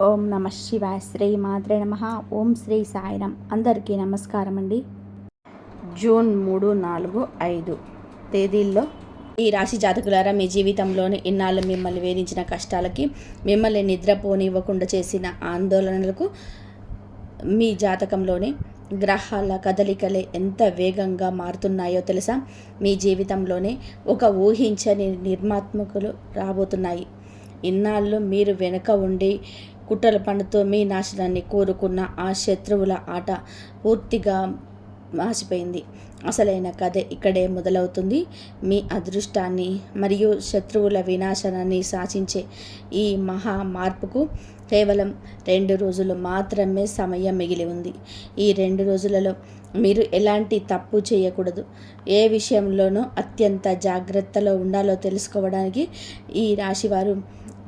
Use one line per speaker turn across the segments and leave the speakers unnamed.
ఓం నమ శివాయ. శ్రీ మాత్రే నమ. ఓం శ్రీ సాయిరాం. అందరికీ నమస్కారం అండి. జూన్ 3, 4, 5 తేదీల్లో ఈ రాశి జాతకులారా, మీ జీవితంలోని ఇన్నాళ్ళు మిమ్మల్ని వేధించిన కష్టాలకి, మిమ్మల్ని నిద్రపోనివ్వకుండా చేసిన ఆందోళనలకు మీ జాతకంలోని గ్రహాల కదలికలే ఎంత వేగంగా మారుతున్నాయో తెలుసా? మీ జీవితంలోనే ఒక ఊహించని నిర్మాత్మకులు రాబోతున్నాయి. ఇన్నాళ్ళు మీరు వెనుక ఉండి కుట్రల పన్నుతో మీ నాశనాన్ని కోరుకున్న ఆ శత్రువుల ఆట పూర్తిగా మాసిపోయింది. అసలైన కథ ఇక్కడే మొదలవుతుంది. మీ అదృష్టాన్ని మరియు శత్రువుల వినాశనాన్ని శాసించే ఈ మహా మార్పుకు కేవలం 2 రోజులు మాత్రమే సమయం మిగిలి ఉంది. ఈ 2 రోజులలో మీరు ఎలాంటి తప్పు చేయకూడదు, ఏ విషయంలోనూ అత్యంత జాగ్రత్తలో ఉండాలో తెలుసుకోవడానికి ఈ రాశివారు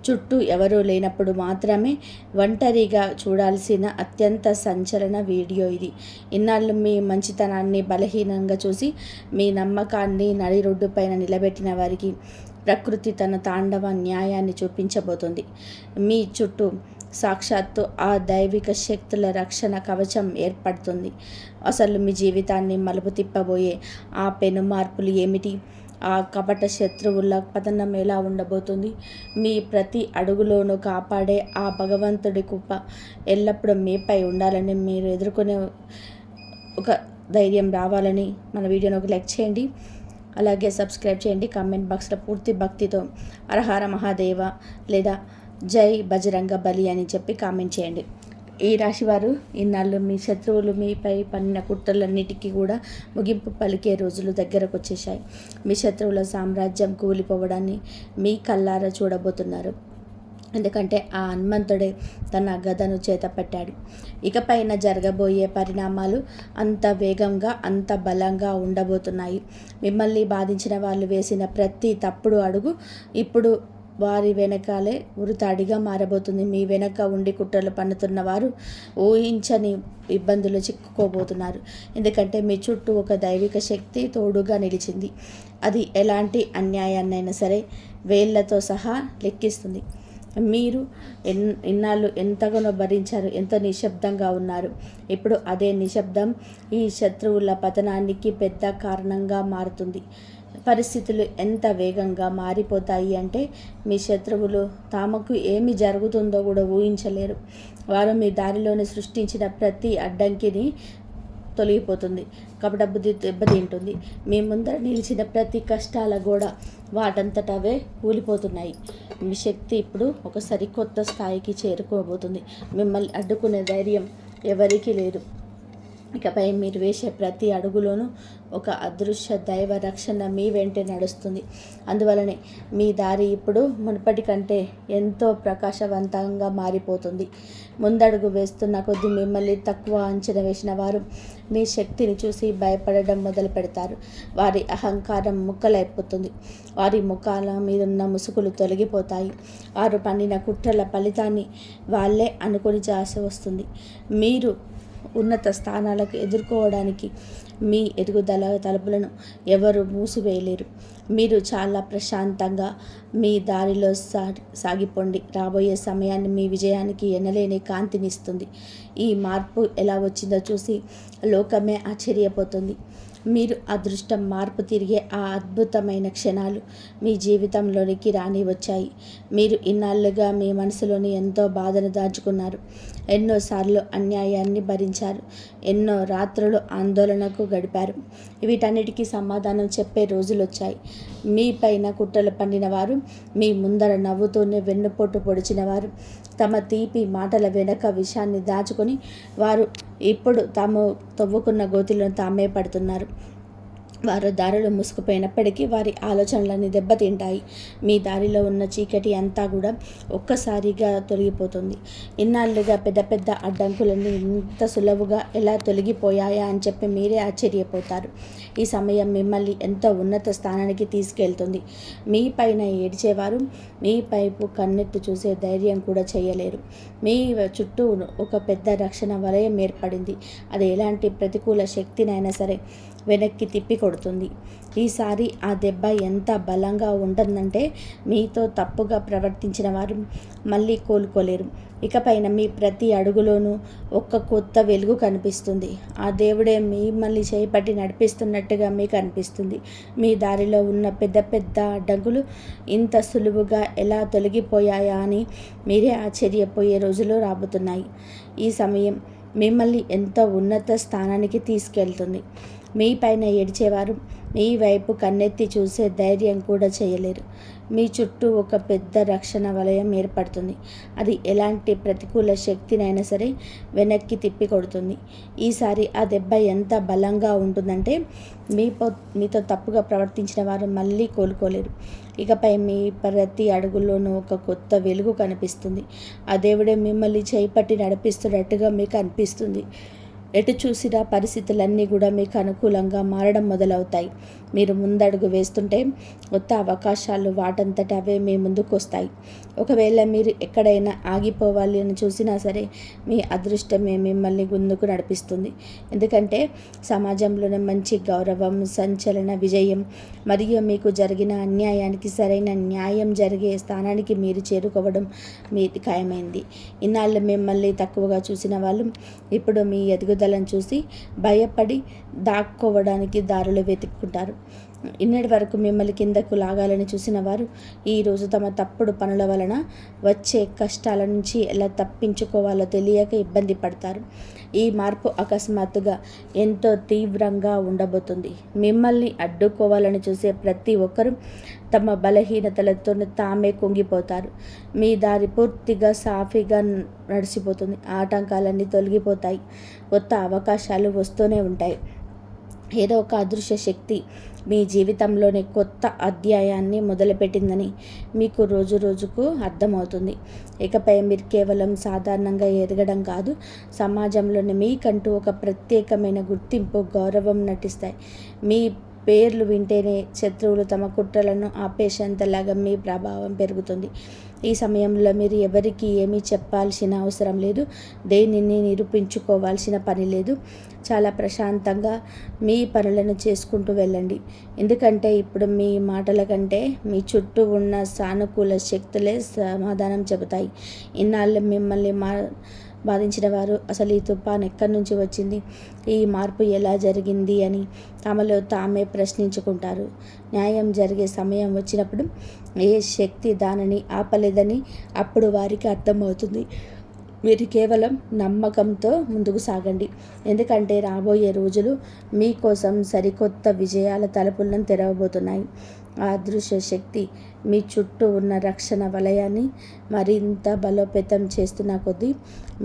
చుట్టూ ఎవరూ లేనప్పుడు మాత్రమే ఒంటరిగా చూడాల్సిన అత్యంత సంచలన వీడియో ఇది. ఇన్నాళ్ళు మీ మంచితనాన్ని బలహీనంగా చూసి మీ నమ్మకాన్ని నడిరోడ్డు పైన నిలబెట్టిన వారికి ప్రకృతి తన తాండవ న్యాయాన్ని చూపించబోతుంది. మీ చుట్టూ సాక్షాత్తు ఆ దైవిక శక్తుల రక్షణ కవచం ఏర్పడుతుంది. అసలు మీ జీవితాన్ని మలుపు తిప్పబోయే ఆ పెను మార్పులు ఏమిటి? ఆ కపట శత్రువుల పతనం ఎలా ఉండబోతుంది? మీ ప్రతి అడుగులోనూ కాపాడే ఆ భగవంతుడి కృప ఎల్లప్పుడూ మీపై ఉండాలని, మీరు ఎదుర్కొనే ఒక ధైర్యం రావాలని మన వీడియోని ఒక లైక్ చేయండి, అలాగే సబ్స్క్రైబ్ చేయండి. కామెంట్ బాక్స్లో పూర్తి భక్తితో హరహర మహాదేవ లేదా జై బజరంగ బలి అని చెప్పి కామెంట్ చేయండి. ఈ రాశివారు ఇన్నాళ్ళు మీ శత్రువులు మీపై పన్నిన కుట్రలన్నిటికీ కూడా ముగింపు పలికే రోజులు దగ్గరకు వచ్చేసాయి. మీ శత్రువుల సామ్రాజ్యం కూలిపోవడాన్ని మీ కళ్ళారా చూడబోతున్నారు. ఎందుకంటే ఆ హనుమంతుడే తన గదను చేతపట్టాడు. ఇకపైన జరగబోయే పరిణామాలు అంత వేగంగా, అంత బలంగా ఉండబోతున్నాయి. మిమ్మల్ని బాధించిన వాళ్ళు వేసిన ప్రతి తప్పుడు అడుగు ఇప్పుడు వారి వెనకాలే ఉరితాడిగా మారబోతుంది. మీ వెనక ఉండి కుట్రలు పన్నుతున్న వారు ఊహించని ఇబ్బందులు చిక్కుకోబోతున్నారు. ఎందుకంటే మీ చుట్టూ ఒక దైవిక శక్తి తోడుగా నిలిచింది. అది ఎలాంటి అన్యాయాన్నైనా సరే వేళ్లతో సహా లెక్కిస్తుంది. మీరు ఇన్నాళ్ళు ఎంతగానో భరించారు, ఎంతో నిశ్శబ్దంగా ఉన్నారు. ఇప్పుడు అదే నిశ్శబ్దం ఈ శత్రువుల పతనానికి పెద్ద కారణంగా మారుతుంది. పరిస్థితులు ఎంత వేగంగా మారిపోతాయి అంటే మీ శత్రువులు తమకు ఏమి జరుగుతుందో కూడా ఊహించలేరు. వారు మీ దారిలోనే సృష్టించిన ప్రతి అడ్డంకిని తొలగిపోతుంది. కపట బుద్ధి దెబ్బతింటుంది. మీ ముందర నిలిచిన ప్రతి కష్టాల గోడ వాటంతటవే కూలిపోతున్నాయి. మీ శక్తి ఇప్పుడు ఒక సరికొత్త స్థాయికి చేరుకోబోతుంది. మిమ్మల్ని అడ్డుకునే ధైర్యం ఎవరికీ లేదు. ఇకపై మీరు వేసే ప్రతి అడుగులోనూ ఒక అదృశ్య దైవ రక్షణ మీ వెంటే నడుస్తుంది. అందువలనే మీ దారి ఇప్పుడు మునుపటి కంటే ఎంతో ప్రకాశవంతంగా మారిపోతుంది. ముందడుగు వేస్తున్న కొద్దీ మిమ్మల్ని తక్కువ అంచనా వేసిన వారు మీ శక్తిని చూసి భయపడడం మొదలు పెడతారు. వారి అహంకారం ముక్కలైపోతుంది. వారి ముఖాల మీదున్న ముసుగులు తొలగిపోతాయి. వారు పన్నిన కుట్రల ఫలితాన్ని వాళ్ళే అనుకొని చేసి వస్తుంది. మీరు ఉన్నత స్థానాలకు ఎదుర్కోవడానికి మీ ఎదుగుదల తలుపులను ఎవరు మూసివేయలేరు. మీరు చాలా ప్రశాంతంగా మీ దారిలో సాగిపోండి. రాబోయే సమయాన్ని మీ విజయానికి ఎనలేని కాంతినిస్తుంది. ఈ మార్పు ఎలా వచ్చిందో చూసి లోకమే ఆశ్చర్యపోతుంది. మీరు అదృష్టం మార్పు తిరిగే ఆ అద్భుతమైన క్షణాలు మీ జీవితంలోనికి రాని వచ్చాయి. మీరు ఇన్నాళ్ళుగా మీ మనసులోని ఎంతో బాధను దాచుకున్నారు. ఎన్నోసార్లు అన్యాయాన్ని భరించారు. ఎన్నో రాత్రులు ఆందోళనకు గడిపారు. వీటన్నిటికీ సమాధానం చెప్పే రోజులు వచ్చాయి. మీ పైన కుట్రలు పన్నిన వారు, మీ ముందర నవ్వుతూనే వెన్నుపోటు పొడిచిన వారు, తమ తీపి మాటల వెనక విషయాన్ని దాచుకొని వారు ఇప్పుడు తాము తవ్వుకున్న గోతిలో తామే పడుతున్నారు. వారు దారిలో మూసుకుపోయినప్పటికీ వారి ఆలోచనలన్నీ దెబ్బతింటాయి. మీ దారిలో ఉన్న చీకటి అంతా కూడా ఒక్కసారిగా తొలగిపోతుంది. ఇన్నాళ్ళుగా పెద్ద పెద్ద అడ్డంకులన్నీ ఇంత సులువుగా ఎలా తొలగిపోయాయా అని చెప్పి మీరే ఆశ్చర్యపోతారు. ఈ సమయం మిమ్మల్ని ఎంతో ఉన్నత స్థానానికి తీసుకెళ్తుంది. మీ పైన ఏడ్చేవారు మీ పైపు కన్నెత్తి చూసే ధైర్యం కూడా చేయలేరు. మీ చుట్టూ ఒక పెద్ద రక్షణ వలయం ఏర్పడింది. అది ఎలాంటి ప్రతికూల శక్తినైనా సరే వెనక్కి తిప్పి కొడుతుంది. ఈసారి ఆ దెబ్బ ఎంత బలంగా ఉంటుందంటే మీతో తప్పుగా ప్రవర్తించిన వారు మళ్ళీ కోలుకోలేరు. ఇకపైన మీ ప్రతి అడుగులోనూ ఒక కొత్త వెలుగు కనిపిస్తుంది. ఆ దేవుడే మిమ్మల్ని చేపట్టి నడిపిస్తున్నట్టుగా మీకు అనిపిస్తుంది. మీ దారిలో ఉన్న పెద్ద పెద్ద అడ్డంకులు ఇంత సులువుగా ఎలా తొలగిపోయాయా అని మీరే ఆశ్చర్యపోయే రోజులు రాబోతున్నాయి. ఈ సమయం మిమ్మల్ని ఎంతో ఉన్నత స్థానానికి తీసుకెళ్తుంది. మీ పైన ఏడ్చేవారు మీ వైపు కన్నెత్తి చూసే ధైర్యం కూడా చేయలేరు. మీ చుట్టూ ఒక పెద్ద రక్షణ వలయం ఏర్పడుతుంది. అది ఎలాంటి ప్రతికూల శక్తినైనా సరే వెనక్కి తిప్పి కొడుతుంది. ఈసారి ఆ దెబ్బ ఎంత బలంగా ఉంటుందంటే మీతో తప్పుగా ప్రవర్తించిన వారు మళ్ళీ కోలుకోలేరు. ఇకపై మీ ప్రతి అడుగుల్లోనూ ఒక కొత్త వెలుగు కనిపిస్తుంది. ఆ దేవుడే మిమ్మల్ని చేపట్టి నడిపిస్తున్నట్టుగా మీకు అనిపిస్తుంది. ఎటు చూసినా పరిస్థితులన్నీ కూడా మీకు అనుకూలంగా మారడం మొదలవుతాయి. మీరు ముందడుగు వేస్తుంటే కొత్త అవకాశాలు వాటంతట అవే మీ ముందుకు వస్తాయి. ఒకవేళ మీరు ఎక్కడైనా ఆగిపోవాలి అని చూసినా సరే మీ అదృష్టమే మిమ్మల్ని ముందుకు నడిపిస్తుంది. ఎందుకంటే సమాజంలోనే మంచి గౌరవం, సంచలన విజయం మరియు మీకు జరిగిన అన్యాయానికి సరైన న్యాయం జరిగే స్థానానికి మీరు చేరుకోవడం మీది ఖాయమైంది. ఇన్నాళ్ళు మిమ్మల్ని తక్కువగా చూసిన వాళ్ళు ఇప్పుడు మీ ఎదుగుదలను చూసి భయపడి దాక్కోవడానికి దారులు వెతుక్కుంటారు. ఇన్నటి వరకు మిమ్మల్ని కిందకు లాగాలని చూసిన వారు ఈరోజు తమ తప్పుడు పనుల వలన వచ్చే కష్టాల నుంచి ఎలా తప్పించుకోవాలో తెలియక ఇబ్బంది పడతారు. ఈ మార్పు అకస్మాత్తుగా ఎంతో తీవ్రంగా ఉండబోతుంది. మిమ్మల్ని అడ్డుకోవాలని చూసే ప్రతి ఒక్కరూ తమ బలహీనతలతో తామే కుంగిపోతారు. మీ దారి పూర్తిగా సాఫీగా నడిచిపోతుంది. ఆటంకాలన్నీ తొలగిపోతాయి. కొత్త అవకాశాలు వస్తూనే ఉంటాయి. ఏదో ఒక అదృశ్య శక్తి మీ జీవితంలోని కొత్త అధ్యాయాన్ని మొదలుపెట్టిందని మీకు రోజు రోజుకు అర్థమవుతుంది. ఇకపై మీరు కేవలం సాధారణంగా ఎదగడం కాదు, సమాజంలోని మీకంటూ ఒక ప్రత్యేకమైన గుర్తింపు, గౌరవం నటిస్తాయి. మీ పేర్లు వింటేనే శత్రువులు తమ కుట్రలను ఆపేసేంతలాగా మీ ప్రభావం పెరుగుతుంది. ఈ సమయంలో మీరు ఎవరికి ఏమీ చెప్పాల్సిన అవసరం లేదు, దేనిని నిరూపించుకోవాల్సిన పని లేదు. చాలా ప్రశాంతంగా మీ పనులను చేసుకుంటూ వెళ్ళండి. ఎందుకంటే ఇప్పుడు మీ మాటల కంటే మీ చుట్టూ ఉన్న సానుకూల శక్తులే సమాధానం చెబుతాయి. ఇన్నాళ్ళు మిమ్మల్ని బాధించిన వారు అసలు ఈ తుఫాన్ ఎక్కడి నుంచి వచ్చింది, ఈ మార్పు ఎలా జరిగింది అని తమలో తామే ప్రశ్నించుకుంటారు. న్యాయం జరిగే సమయం వచ్చినప్పుడు ఏ శక్తి దానిని ఆపలేదని అప్పుడు వారికి అర్థమవుతుంది. మీరు కేవలం నమ్మకంతో ముందుకు సాగండి. ఎందుకంటే రాబోయే రోజులు మీకోసం సరికొత్త విజయాల తలుపులను తెరవబోతున్నాయి. ఆ అదృశ్య శక్తి మీ చుట్టూ ఉన్న రక్షణ వలయాన్ని మరింత బలోపేతం చేస్తున్న కొద్దీ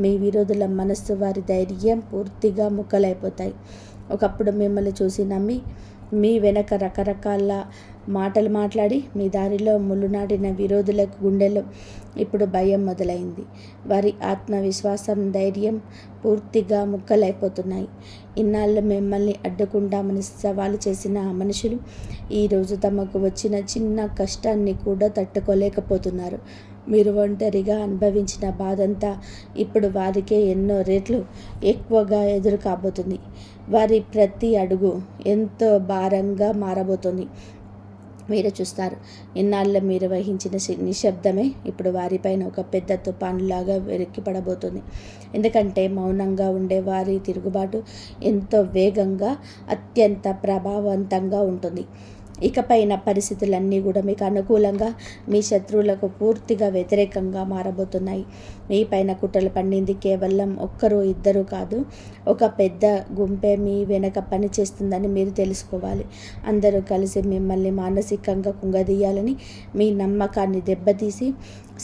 మీ విరోధుల మనస్సు, వారి ధైర్యం పూర్తిగా ముక్కలైపోతాయి. ఒకప్పుడు మిమ్మల్ని చూసి నమ్మి మీ వెనక రకరకాల మాటలు మాట్లాడి మీ దారిలో ముళ్ళు నాటిన విరోధులకు గుండెలో ఇప్పుడు భయం మొదలైంది. వారి ఆత్మవిశ్వాసం, ధైర్యం పూర్తిగా ముక్కలైపోతున్నాయి. ఇన్నాళ్ళు మిమ్మల్ని అడ్డుకుంటామని సవాలు చేసిన ఆ మనుషులు ఈరోజు తమకు వచ్చిన చిన్న కష్టాన్ని కూడా తట్టుకోలేకపోతున్నారు. మీరు ఒంటరిగా అనుభవించిన బాధంతా ఇప్పుడు వారికే ఎన్నో రెట్లు ఎక్కువగా ఎదురు కాబోతుంది. వారి ప్రతి అడుగు ఎంతో భారంగా మారబోతుంది. మీరు చూస్తారు, ఇన్నాళ్ళు మీరు వహించిన నిశ్శబ్దమే ఇప్పుడు వారిపైన ఒక పెద్ద తుఫానులాగా వెనక్కిపడబోతుంది. ఎందుకంటే మౌనంగా ఉండే వారి తిరుగుబాటు ఎంతో వేగంగా, అత్యంత ప్రభావవంతంగా ఉంటుంది. ఇకపైన పరిస్థితులన్నీ కూడా మీకు అనుకూలంగా, మీ శత్రువులకు పూర్తిగా వ్యతిరేకంగా మారబోతున్నాయి. మీ పైన కుట్రలు పండింది కేవలం ఒక్కరు ఇద్దరు కాదు, ఒక పెద్ద గుంపే మీ వెనక పని చేస్తుందని మీరు తెలుసుకోవాలి. అందరూ కలిసి మిమ్మల్ని మానసికంగా కుంగదీయాలని, మీ నమ్మకాన్ని దెబ్బతీసి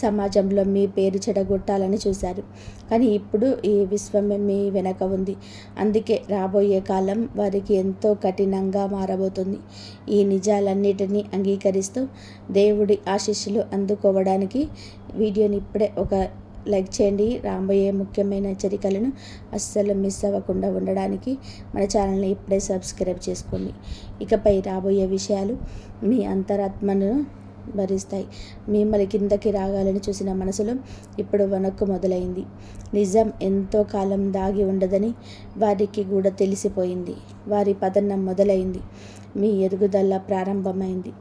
సమాజంలో మీ పేరు చెడగొట్టాలని చూశారు. కానీ ఇప్పుడు ఈ విశ్వమే మీ వెనక ఉంది. అందుకే రాబోయే కాలం వారికి ఎంతో కఠినంగా మారబోతుంది. ఈ నిజాలన్నిటినీ అంగీకరిస్తూ దేవుడి ఆశీస్సులు అందుకోవడానికి వీడియోని ఇప్పుడే ఒక లైక్ చేయండి. రాబోయే ముఖ్యమైన హెచ్చరికలను అస్సలు మిస్ అవ్వకుండా ఉండడానికి మన ఛానల్ని ఇప్పుడే సబ్స్క్రైబ్ చేసుకోండి. ఇకపై రాబోయే విషయాలు మీ అంతరాత్మను భరిస్తాయి. మిమ్మల్ని కిందకి రాగాలని చూసిన మనసులో ఇప్పుడు వణుకు మొదలైంది. నిజం ఎంతో కాలం దాగి ఉండదని వారికి కూడా తెలిసిపోయింది. వారి పతనం మొదలైంది. మీ ఎదుగుదల ప్రారంభమైంది.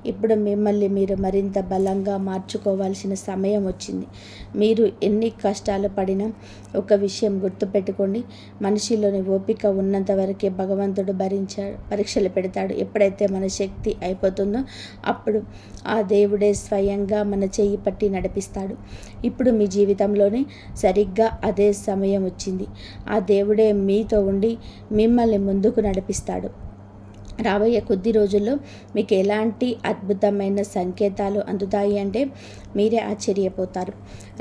ఇప్పుడు మిమ్మల్ని మీరు మరింత బలంగా మార్చుకోవాల్సిన సమయం వచ్చింది. మీరు ఎన్ని కష్టాలు పడినా ఒక విషయం గుర్తుపెట్టుకోండి, మనిషిలోని ఓపిక ఉన్నంత వరకే భగవంతుడు పరీక్షలు పెడతాడు. ఎప్పుడైతే మన శక్తి అయిపోతుందో అప్పుడు ఆ దేవుడే స్వయంగా మన చెయ్యి పట్టి నడిపిస్తాడు. ఇప్పుడు మీ జీవితంలోనే సరిగ్గా అదే సమయం వచ్చింది. ఆ దేవుడే మీతో ఉండి మిమ్మల్ని ముందుకు నడిపిస్తాడు. రాబోయే కొద్ది రోజుల్లో మీకు ఎలాంటి అద్భుతమైన సంకేతాలు అందుతాయి అంటే మీరే ఆశ్చర్యపోతారు.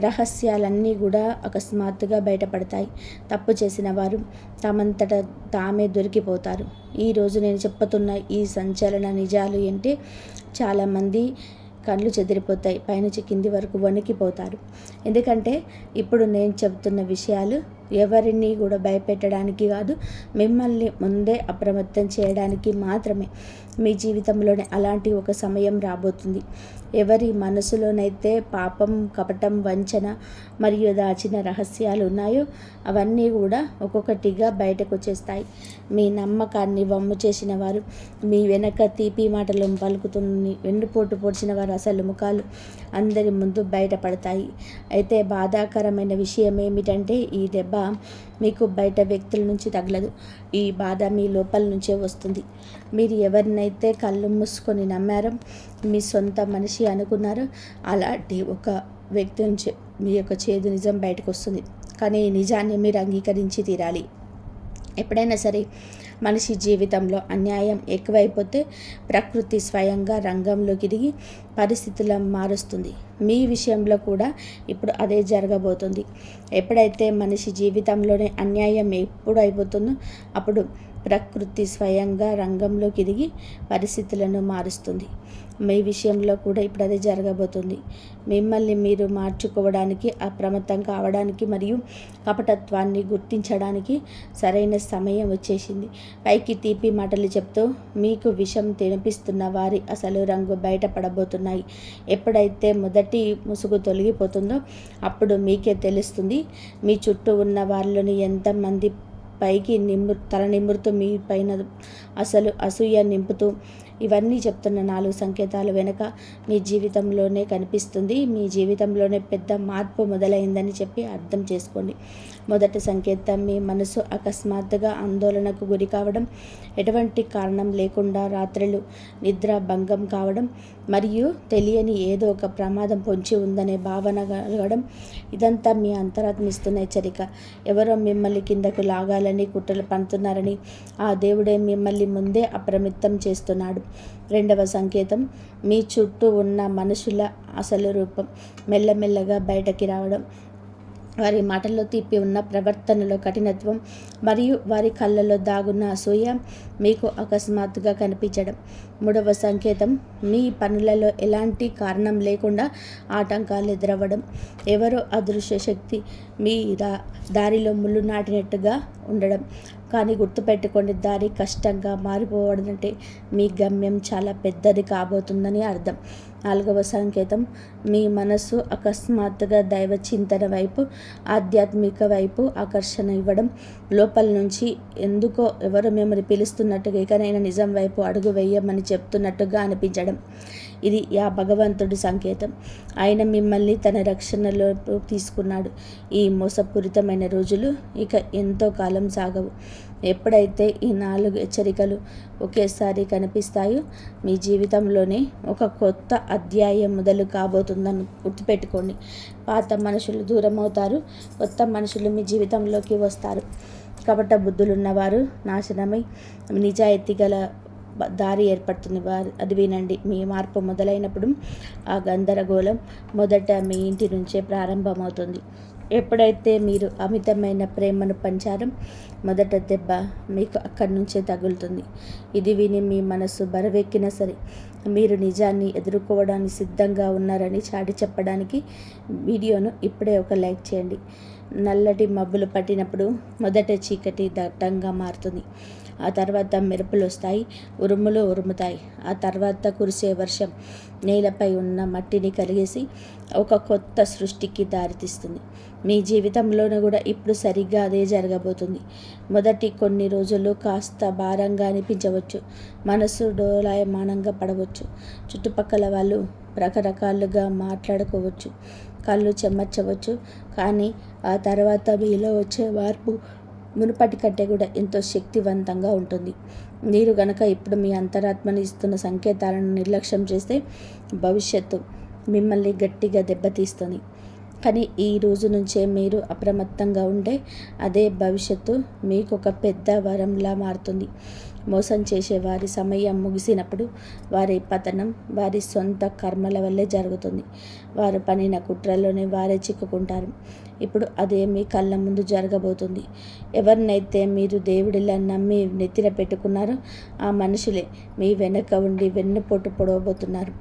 రహస్యాలన్నీ కూడా అకస్మాత్తుగా బయటపడతాయి. తప్పు చేసిన వారు తమంతట తామే దొరికిపోతారు. ఈరోజు నేను చెప్పుతున్న ఈ సంచలన నిజాలు అంటే చాలామంది కళ్ళు చెదిరిపోతాయి, పైనుంచి కింది వరకు వణికిపోతారు. ఎందుకంటే ఇప్పుడు నేను చెబుతున్న విషయాలు ఎవరిని కూడా భయపెట్టడానికి కాదు, మిమ్మల్ని ముందే అప్రమత్తం చేయడానికి మాత్రమే. మీ జీవితంలోనే అలాంటి ఒక సమయం రాబోతుంది. ఎవరి మనసులోనైతే పాపం, కపటం, వంచన మరియు దాచిన రహస్యాలు ఉన్నాయో అవన్నీ కూడా ఒక్కొక్కటిగా బయటకు వచ్చేస్తాయి. మీ నమ్మకాన్ని వమ్ము చేసిన వారు, మీ వెనక తీపి మాటలు పలుకుతున్న వెన్నుపోటు పొడిచిన వారు అసలు ముఖాలు అందరి ముందు బయటపడతాయి. అయితే బాధాకరమైన విషయం ఏమిటంటే ఈ దెబ్బ మీకు బయట వ్యక్తుల నుంచి తగలదు. ఈ బాధ మీ లోపల నుంచే వస్తుంది. మీరు ఎవరినైతే కళ్ళు మూసుకొని నమ్మారో, మీ సొంత మనిషి అనుకున్నారో అలాంటి ఒక వ్యక్తి నుంచి మీ యొక్క చేదు నిజం బయటకు వస్తుంది. కానీ ఈ నిజాన్ని మీరు అంగీకరించి తీరాలి. ఎప్పుడైనా సరే మనిషి జీవితంలో అన్యాయం ఎక్కువైపోతే ప్రకృతి స్వయంగా రంగంలోకి దిగి పరిస్థితులను మారుస్తుంది. మీ విషయంలో కూడా ఇప్పుడు అదే జరగబోతుంది. ఎప్పుడైతే మనిషి జీవితంలోనే అన్యాయం ఎప్పుడు అయిపోతుందో అప్పుడు ప్రకృతి స్వయంగా రంగంలోకి దిగి పరిస్థితులను మారుస్తుంది. మీ విషయంలో కూడా ఇప్పుడు అదే జరగబోతుంది. మిమ్మల్ని మీరు మార్చుకోవడానికి, అప్రమత్తం కావడానికి మరియు కపటత్వాన్ని గుర్తించడానికి సరైన సమయం వచ్చేసింది. పైకి తీపి మాటలు చెప్తూ మీకు విషం తినిపిస్తున్న వారి అసలు రంగు బయటపడబోతున్నాయి. ఎప్పుడైతే మొదటి ముసుగు తొలగిపోతుందో అప్పుడు మీకే తెలుస్తుంది మీ చుట్టూ ఉన్న వారిలోని ఎంతమంది పైకి తల నిమురుతూ మీ పైన అసలు అసూయ నింపుతూ ఇవన్నీ చెప్తున్న 4 సంకేతాలు వెనుక మీ జీవితంలోనే కనిపిస్తుంది. మీ జీవితంలోనే పెద్ద మార్పు మొదలైందని చెప్పి అర్థం చేసుకోండి. మొదటి సంకేతం, మీ మనసు అకస్మాత్తుగా ఆందోళనకు గురి కావడం, ఎటువంటి కారణం లేకుండా రాత్రులు నిద్ర భంగం కావడం మరియు తెలియని ఏదో ఒక ప్రమాదం పొంచి ఉందనే భావన కలగడం. ఇదంతా మీ అంతరాత్మ ఇస్తున్న హెచ్చరిక. ఎవరో మిమ్మల్ని కిందకు లాగాలని కుట్రలు పన్నుతున్నారని ఆ దేవుడే మిమ్మల్ని ముందే అప్రమత్తం చేస్తున్నాడు. రెండవ సంకేతం, మీ చుట్టూ ఉన్న మనుషుల అసలు రూపం మెల్లమెల్లగా బయటకి రావడం. వారి మాటల్లో తీపి ఉన్న, ప్రవర్తనలో కఠినత్వం మరియు వారి కళ్ళలో దాగున్న అసూయ మీకు అకస్మాత్తుగా కనిపించడం. మూడవ సంకేతం, మీ పనులలో ఎలాంటి కారణం లేకుండా ఆటంకాలు ఎదురవ్వడం. ఎవరో అదృశ్య శక్తి మీ దారిలో ముళ్ళు నాటినట్టుగా ఉండడం. కానీ గుర్తుపెట్టుకోండి, దారి కష్టంగా మారిపోవడంటే మీ గమ్యం చాలా పెద్దది కాబోతుందని అర్థం. నాలుగవ సంకేతం, మీ మనసు అకస్మాత్తుగా దైవ చింతన వైపు, ఆధ్యాత్మిక వైపు ఆకర్షణ ఇవ్వడం. లోపల నుంచి ఎందుకో ఎవరు మిమ్మల్ని పిలుస్తున్నట్టుగా, ఇకనైనా నిజం వైపు అడుగు వేయమని చెప్తున్నట్టుగా అనిపించడం. ఇది ఆ భగవంతుడి సంకేతం. ఆయన మిమ్మల్ని తన రక్షణలో తీసుకున్నాడు. ఈ మోసపూరితమైన రోజులు ఇక ఎంతో కాలం సాగవు. ఎప్పుడైతే ఈ 4 హెచ్చరికలు ఒకేసారి కనిపిస్తాయో మీ జీవితంలోనే ఒక కొత్త అధ్యాయం మొదలు కాబోతుందని గుర్తుపెట్టుకోండి. పాత మనుషులు దూరం అవుతారు, కొత్త మనుషులు మీ జీవితంలోకి వస్తారు. కపట బుద్ధులున్నవారు నాశనమై నిజాయితీ గల దారి ఏర్పడుతుంది. అది వినండి. మీ మార్పు మొదలైనప్పుడు ఆ గందరగోళం మొదట మీ ఇంటి నుంచే ప్రారంభమవుతుంది. ఎప్పుడైతే మీరు అమితమైన ప్రేమను పంచారో మొదట దెబ్బ మీకు అక్కడి నుంచే తగులుతుంది. ఇది విని మీ మనసు బరువెక్కినా సరే మీరు నిజాన్ని ఎదుర్కోవడానికి సిద్ధంగా ఉన్నారని చాటి చెప్పడానికి వీడియోను ఇప్పుడే ఒక లైక్ చేయండి. నల్లటి మబ్బులు పట్టినప్పుడు మొదట చీకటి దట్టంగా మారుతుంది. ఆ తర్వాత మెరుపులు వస్తాయి, ఉరుములు ఉరుముతాయి. ఆ తర్వాత కురిసే వర్షం నేలపై ఉన్న మట్టిని కలిగేసి ఒక కొత్త సృష్టికి దారితీస్తుంది. మీ జీవితంలోనూ కూడా ఇప్పుడు సరిగ్గా అదే జరగబోతుంది. మొదటి కొన్ని రోజులు కాస్త భారంగా అనిపించవచ్చు, మనసు డోలాయమానంగా పడవచ్చు, చుట్టుపక్కల వాళ్ళు రకరకాలుగా మాట్లాడుకోవచ్చు, కళ్ళు చెమర్చవచ్చు. కానీ ఆ తర్వాత మీలో వచ్చే మార్పు మునుపటి కంటే కూడా ఎంతో శక్తివంతంగా ఉంటుంది. మీరు గనక ఇప్పుడు మీ అంతరాత్మని ఇస్తున్న సంకేతాలను నిర్లక్ష్యం చేస్తే భవిష్యత్తు మిమ్మల్ని గట్టిగా దెబ్బతీస్తుంది. కానీ ఈ రోజు నుంచే మీరు అప్రమత్తంగా ఉంటే అదే భవిష్యత్తు మీకు ఒక పెద్ద వరంలా మారుతుంది. మోసం చేసే వారి సమయం ముగిసినప్పుడు వారి పతనం వారి సొంత కర్మల వల్లే జరుగుతుంది. వారు పనిన కుట్రలోనే వారే చిక్కుకుంటారు. ఇప్పుడు అదే మీ కళ్ళ ముందు జరగబోతుంది. ఎవరినైతే మీరు దేవుడిలా నమ్మి నెత్తిన పెట్టుకున్నారో ఆ మనుషులే మీ వెనక ఉండి వెన్నుపోటు పొడవబోతున్నారు.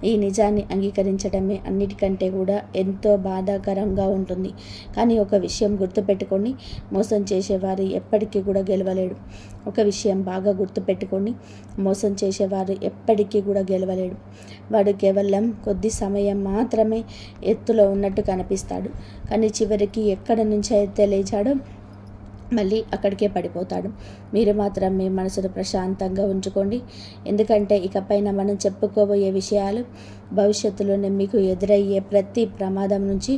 ఈ నిజాన్ని అంగీకరించడమే అన్నిటికంటే కూడా ఎంతో బాధాకరంగా ఉంటుంది. కానీ ఒక విషయం గుర్తుపెట్టుకోండి, మోసం చేసేవారు ఎప్పటికీ కూడా గెలవలేడు. ఒక విషయం బాగా గుర్తుపెట్టుకోండి, మోసం చేసేవారు ఎప్పటికీ కూడా గెలవలేడు. వాడు కేవలం కొద్ది సమయం మాత్రమే ఎత్తులో ఉన్నట్టు కనిపిస్తాడు, కానీ చివరికి ఎక్కడ నుంచి అయితే లేచాడో మళ్ళీ అక్కడికే పడిపోతాడు. మీరు మాత్రం మీ మనసును ప్రశాంతంగా ఉంచుకోండి. ఎందుకంటే ఇకపైన మనం చెప్పుకోబోయే విషయాలు భవిష్యత్తులోనే మీకు ఎదురయ్యే ప్రతి ప్రమాదం నుంచి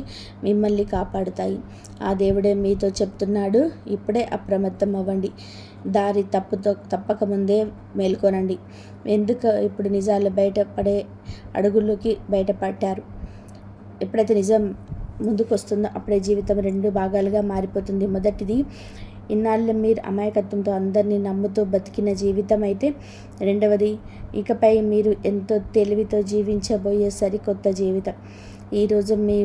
మిమ్మల్ని కాపాడుతాయి. ఆ దేవుడే మీతో చెప్తున్నాడు, ఇప్పుడే అప్రమత్తం అవ్వండి. దారి తప్పకముందే మేల్కొనండి. ఎందుకు ఇప్పుడు నిజాలు బయటపడే అడుగులోకి బయటపడ్డారు. ఎప్పుడైతే నిజం ముందుకు వస్తుందో అప్పుడే జీవితం 2 భాగాలుగా మారిపోతుంది. మొదటిది, ఇన్నాళ్ళు మీరు అమాయకత్వంతో అందరినీ నమ్ముతూ బతికిన జీవితం అయితే, రెండవది ఇకపై మీరు ఎంతో తెలివితో జీవించబోయే సరికొత్త జీవితం. ఈరోజు మీ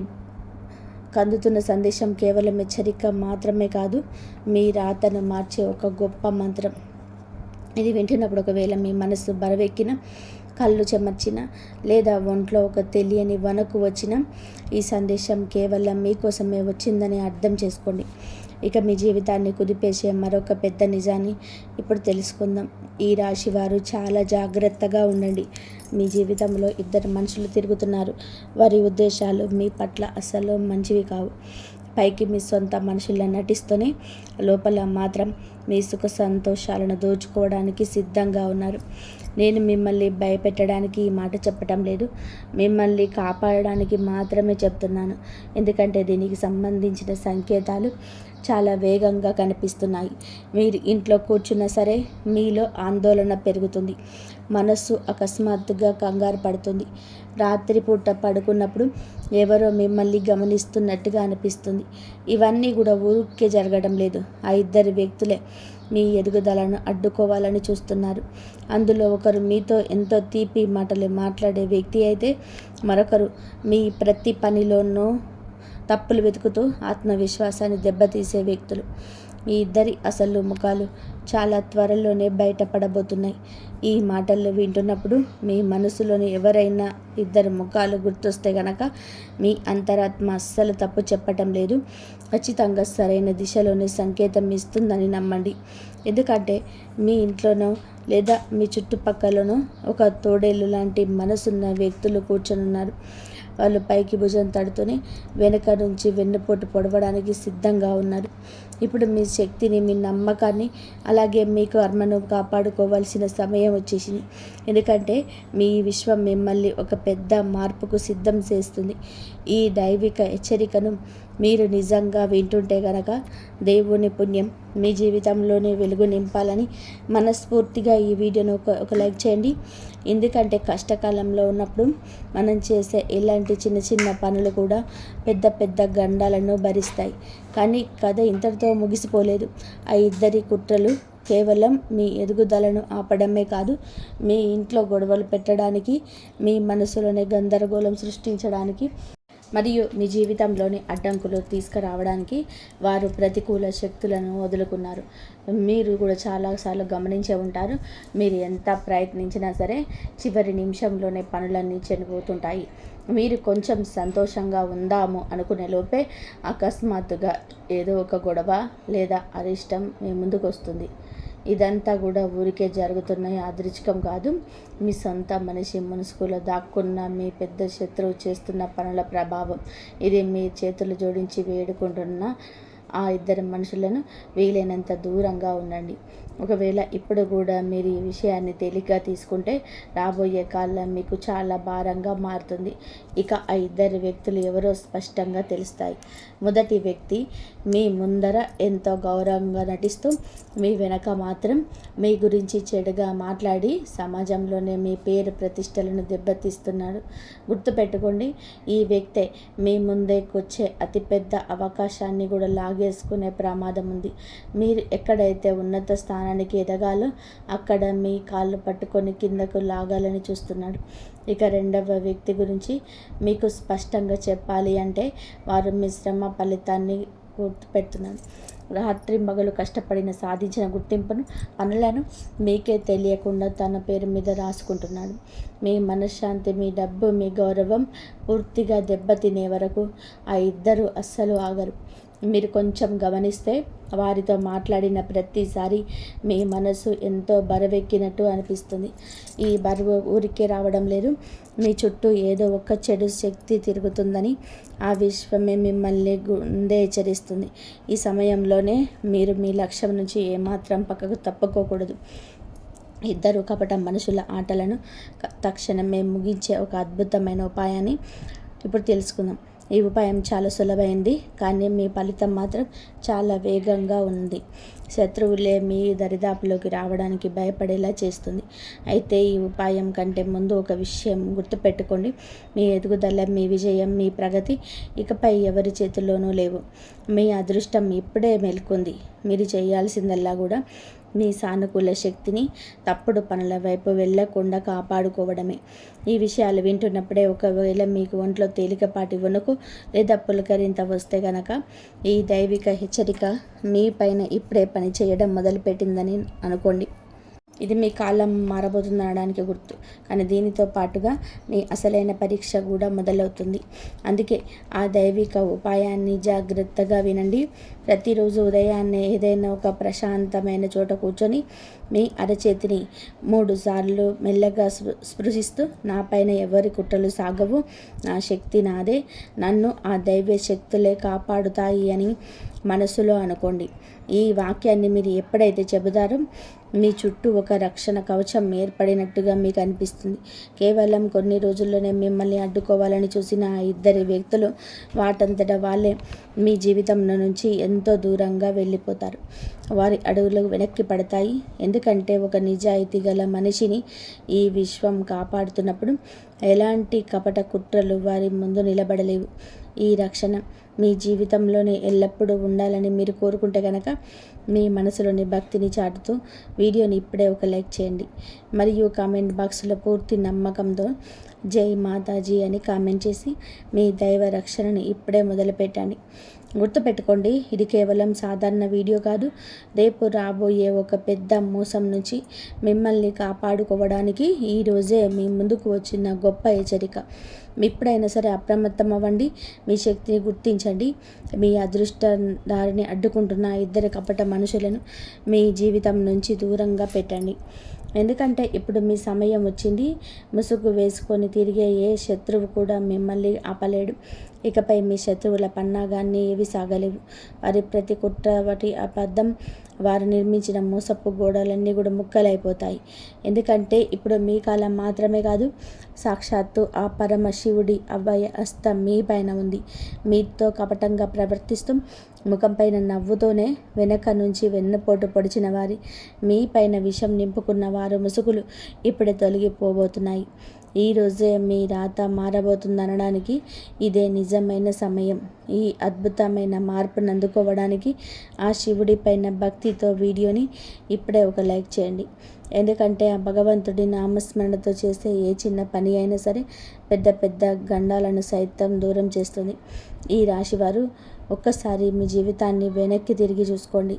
కందుతున్న సందేశం కేవలం హెచ్చరిక మాత్రమే కాదు, మీ రాతను మార్చే ఒక గొప్ప మంత్రం. ఇది వింటున్నప్పుడు ఒకవేళ మీ మనసు బరువెక్కిన, కళ్ళు చెమర్చిన, లేదా ఒంట్లో ఒక తెలియని వణుకు వచ్చిన, ఈ సందేశం కేవలం మీకోసమే వచ్చిందని అర్థం చేసుకోండి. ఇక మీ జీవితాన్ని కుదిపేసే మరొక పెద్ద నిజాన్ని ఇప్పుడు తెలుసుకుందాం. ఈ రాశి వారు చాలా జాగ్రత్తగా ఉండండి. మీ జీవితంలో 2 మనుషులు తిరుగుతున్నారు. వారి ఉద్దేశాలు మీ పట్ల అస్సలు మంచివి కావు. పైకి మీ సొంత మనుషుల్లా నటిస్తూనే లోపల మాత్రం మీ సుఖ సంతోషాలను దోచుకోవడానికి సిద్ధంగా ఉన్నారు. నేను మిమ్మల్ని భయపెట్టడానికి ఈ మాట చెప్పటం లేదు, మిమ్మల్ని కాపాడడానికి మాత్రమే చెప్తున్నాను. ఎందుకంటే దీనికి సంబంధించిన సంకేతాలు చాలా వేగంగా కనిపిస్తున్నాయి. మీరు ఇంట్లో కూర్చున్నా సరే మీలో ఆందోళన పెరుగుతుంది. మనస్సు అకస్మాత్తుగా కంగారు పడుతుంది. రాత్రిపూట పడుకున్నప్పుడు ఎవరో మిమ్మల్ని గమనిస్తున్నట్టుగా అనిపిస్తుంది. ఇవన్నీ కూడా ఊరికే జరగడం లేదు. ఆ 2 వ్యక్తులే మీ ఎదుగుదలను అడ్డుకోవాలని చూస్తున్నారు. అందులో ఒకరు మీతో ఎంతో తీపి మాటలు మాట్లాడే వ్యక్తి అయితే, మరొకరు మీ ప్రతి పనిలోనూ తప్పులు వెతుకుతూ ఆత్మవిశ్వాసాన్ని దెబ్బతీసే వ్యక్తులు. ఈ 2 అసలు ముఖాలు చాలా త్వరలోనే బయటపడబోతున్నాయి. ఈ మాటలు వింటున్నప్పుడు మీ మనసులోని ఎవరైనా 2 ముఖాలు గుర్తొస్తే గనక మీ అంతరాత్మ అస్సలు తప్పు చెప్పటం లేదు, ఖచ్చితంగా సరైన దిశలోనే సంకేతం ఇస్తుందని నమ్మండి. ఎందుకంటే మీ ఇంట్లోనో లేదా మీ చుట్టుపక్కలనో ఒక తోడేళ్ళు లాంటి మనసున్న వ్యక్తులు కూర్చొనున్నారు. వాళ్ళు పైకి భుజం తడుతూనే వెనక నుంచి వెన్నుపోటు పొడవడానికి సిద్ధంగా ఉన్నారు. ఇప్పుడు మీ శక్తిని, మీ నమ్మకాన్ని, అలాగే మీ కర్మను కాపాడుకోవాల్సిన సమయం వచ్చేసింది. ఎందుకంటే మీ విశ్వం మిమ్మల్ని ఒక పెద్ద మార్పుకు సిద్ధం చేస్తుంది. ఈ దైవిక హెచ్చరికను మీరు నిజంగా వింటుంటే గనక దేవుని పుణ్యం మీ జీవితంలోనే వెలుగు నింపాలని మనస్ఫూర్తిగా ఈ వీడియోను ఒక లైక్ చేయండి. ఎందుకంటే కష్టకాలంలో ఉన్నప్పుడు మనం చేసే ఇలాంటి చిన్న చిన్న పనులు కూడా పెద్ద పెద్ద గండాలను భరిస్తాయి. కానీ కథ ఇంతటితో ముగిసిపోలేదు. ఆ 2 కుట్రలు కేవలం మీ ఎదుగుదలను ఆపడమే కాదు, మీ ఇంట్లో గొడవలు పెట్టడానికి, మీ మనసులోనే గందరగోళం సృష్టించడానికి మరియు మీ జీవితంలోని అడ్డంకులు తీసుకురావడానికి వారు ప్రతికూల శక్తులను వదులుకున్నారు. మీరు కూడా చాలాసార్లు గమనించే ఉంటారు, మీరు ఎంత ప్రయత్నించినా సరే చివరి నిమిషంలోనే పనులన్నీ చెడిపోతుంటాయి. మీరు కొంచెం సంతోషంగా ఉందాము అనుకునే లోపే అకస్మాత్తుగా ఏదో ఒక గొడవ లేదా అరిష్టం మీ ముందుకు వస్తుంది. ఇదంతా కూడా ఊరికే జరుగుతున్న యాదృచ్ఛికం కాదు. మీ సొంత మనిషి ముసుగులో దాక్కున్న మీ పెద్ద శత్రువు చేస్తున్న పనుల ప్రభావం. ఇది మీ చేతులు జోడించి వేడుకుంటున్న ఆ ఇద్దరు మనుషులను వీలైనంత దూరంగా ఉండండి. ఒకవేళ ఇప్పుడు కూడా మీరు ఈ విషయాన్ని తేలిగ్గా తీసుకుంటే రాబోయే కాలం మీకు చాలా భారంగా మారుతుంది. ఇక ఆ ఇద్దరు వ్యక్తులు ఎవరో స్పష్టంగా తెలుస్తాయి. మొదటి వ్యక్తి మీ ముందర ఎంతో గౌరవంగా నటిస్తూ మీ వెనక మాత్రం మీ గురించి చెడుగా మాట్లాడి సమాజంలోనే మీ పేరు ప్రతిష్టలను దెబ్బతీస్తున్నాడు. గుర్తుపెట్టుకోండి, ఈ వ్యక్తే మీ ముందేకొచ్చే అతిపెద్ద అవకాశాన్ని కూడా లాగేసుకునే ప్రమాదం ఉంది. మీరు ఎక్కడైతే ఉన్నత స్థానానికి ఎదగాలో అక్కడ మీ కాళ్ళు పట్టుకొని కిందకు లాగాలని చూస్తున్నాడు. ఇక రెండవ వ్యక్తి గురించి మీకు స్పష్టంగా చెప్పాలి అంటే వారు మీ శ్రమ ఫలితాన్ని గుర్తుపెడుతున్నాడు. రాత్రి మగలు కష్టపడిన సాధించిన గుర్తింపును పనులను మీకే తెలియకుండా తన పేరు మీద రాసుకుంటున్నాడు. మీ మనశ్శాంతి, మీ డబ్బు, మీ గౌరవం పూర్తిగా దెబ్బతినే వరకు ఆ ఇద్దరు అస్సలు ఆగరు. మీరు కొంచెం గమనిస్తే వారితో మాట్లాడిన ప్రతిసారి మీ మనసు ఎంతో బరువెక్కినట్టు అనిపిస్తుంది. ఈ బరువు ఊరికే రావడం లేదు. మీ చుట్టూ ఏదో ఒక చెడు శక్తి తిరుగుతుందని ఆ విశ్వమే మిమ్మల్ని గుండె హెచ్చరిస్తుంది. ఈ సమయంలోనే మీరు మీ లక్ష్యం నుంచి ఏమాత్రం పక్కకు తప్పుకోకూడదు. ఇద్దరు కపట మనుషుల ఆటలను తక్షణమే ముగించే ఒక అద్భుతమైన ఉపాయాన్ని ఇప్పుడు తెలుసుకుందాం. ఈ ఉపాయం చాలా సులభమైంది, కానీ మీ ఫలితం మాత్రం చాలా వేగంగా ఉంది. శత్రువులే మీ దరిదాపులోకి రావడానికి భయపడేలా చేస్తుంది. అయితే ఈ ఉపాయం కంటే ముందు ఒక విషయం గుర్తుపెట్టుకోండి. మీ ఎదుగుదల, మీ విజయం, మీ ప్రగతి ఇకపై ఎవరి చేతుల్లోనూ లేవు. మీ అదృష్టం ఇప్పుడే మేల్కొంది. మీరు చేయాల్సిందల్లా కూడా మీ సానుకూల శక్తిని తప్పుడు పనుల వైపు వెళ్ళకుండా కాపాడుకోవడమే. ఈ విషయాలు వింటున్నప్పుడే ఒకవేళ మీకు ఒంట్లో తేలికపాటి వణుకు లేదా పులకరింత వస్తే గనక ఈ దైవిక హెచ్చరిక మీ పైన ఇప్పుడే పని చేయడం మొదలుపెట్టిందని అనుకోండి. ఇది మీ కాలం మారబోతుందనడానికి గుర్తు. కానీ దీనితో పాటుగా మీ అసలైన పరీక్ష కూడా మొదలవుతుంది. అందుకే ఆ దైవిక ఉపాయాన్ని జాగ్రత్తగా వినండి. ప్రతిరోజు ఉదయాన్నే ఏదైనా ఒక ప్రశాంతమైన చోట కూర్చొని మీ అరచేతిని 3 సార్లు మెల్లగా స్పృశిస్తూ నా పైన ఎవరి కుట్రలు సాగవు, నా శక్తి నాదే, నన్ను ఆ దైవ శక్తులే కాపాడుతాయి అని మనసులో అనుకోండి. ఈ వాక్యాన్ని మీరు ఎప్పుడైతే చెబుతారో మీ చుట్టూ ఒక రక్షణ కవచం ఏర్పడినట్టుగా మీకు అనిపిస్తుంది. కేవలం కొన్ని రోజుల్లోనే మిమ్మల్ని అడ్డుకోవాలని చూసిన ఆ ఇద్దరి వ్యక్తులు వాటంతట వాళ్ళే మీ జీవితంలో నుంచి ఎంతో దూరంగా వెళ్ళిపోతారు. వారి అడుగులు వెనక్కి పడతాయి. ఎందుకంటే ఒక నిజాయితీ గల మనిషిని ఈ విశ్వం కాపాడుతున్నప్పుడు ఎలాంటి కపట కుట్రలు వారి ముందు నిలబడలేవు. ఈ రక్షణ మీ జీవితంలోనే ఎల్లప్పుడూ ఉండాలని మీరు కోరుకుంటే కనుక మీ మనసులోని భక్తిని చాటుతూ వీడియోని ఇప్పుడే ఒక లైక్ చేయండి. మరియు కామెంట్ బాక్స్లో పూర్తి నమ్మకంతో జై మాతాజీ అని కామెంట్ చేసి మీ దైవ రక్షణను ఇప్పుడే మొదలుపెట్టండి. గుర్తుపెట్టుకోండి, ఇది కేవలం సాధారణ వీడియో కాదు. రేపు రాబోయే ఒక పెద్ద మోసం నుంచి మిమ్మల్ని కాపాడుకోవడానికి ఈరోజే మీ ముందుకు వచ్చిన గొప్ప హెచ్చరిక. ఎప్పుడైనా సరే అప్రమత్తం అవ్వండి. మీ శక్తిని గుర్తించండి. మీ అదృష్ట దారిని అడ్డుకుంటున్న ఇద్దరు కపట మనుషులను మీ జీవితం నుంచి దూరంగా పెట్టండి. ఎందుకంటే ఇప్పుడు మీ సమయం వచ్చింది. ముసుగు వేసుకొని తిరిగే ఏ శత్రువు కూడా మిమ్మల్ని ఆపలేడు. ఇకపై మీ శత్రువుల పన్నాగాన్ని ఏవి సాగలేవు. వారి ప్రతి కుట్ర, వాటి అబద్ధం, వారు నిర్మించిన మోసపు గోడలన్నీ కూడా ముక్కలైపోతాయి. ఎందుకంటే ఇప్పుడు మీ కాలం మాత్రమే కాదు, సాక్షాత్తు ఆ పరమశివుడి అభయ హస్తం మీ పైన ఉంది. మీతో కపటంగా ప్రవర్తిస్తూ ముఖంపైన నవ్వుతోనే వెనక నుంచి వెన్నుపోటు పొడిచిన వారి, మీ పైన విషం నింపుకున్న వారు ముసుగులు ఇప్పుడే తొలగిపోబోతున్నాయి. ఈరోజే మీ రాత మారబోతుందనడానికి ఇదే నిజమైన సమయం. ఈ అద్భుతమైన మార్పును అందుకోవడానికి ఆ శివుడి పైన భక్తితో వీడియోని ఇప్పుడే ఒక లైక్ చేయండి. ఎందుకంటే ఆ భగవంతుడి నామస్మరణతో చేసే ఏ చిన్న పని అయినా సరే పెద్ద పెద్ద గండాలను సైతం దూరం చేస్తుంది. ఈ రాశివారు ఒక్కసారి మీ జీవితాన్ని వెనక్కి తిరిగి చూసుకోండి.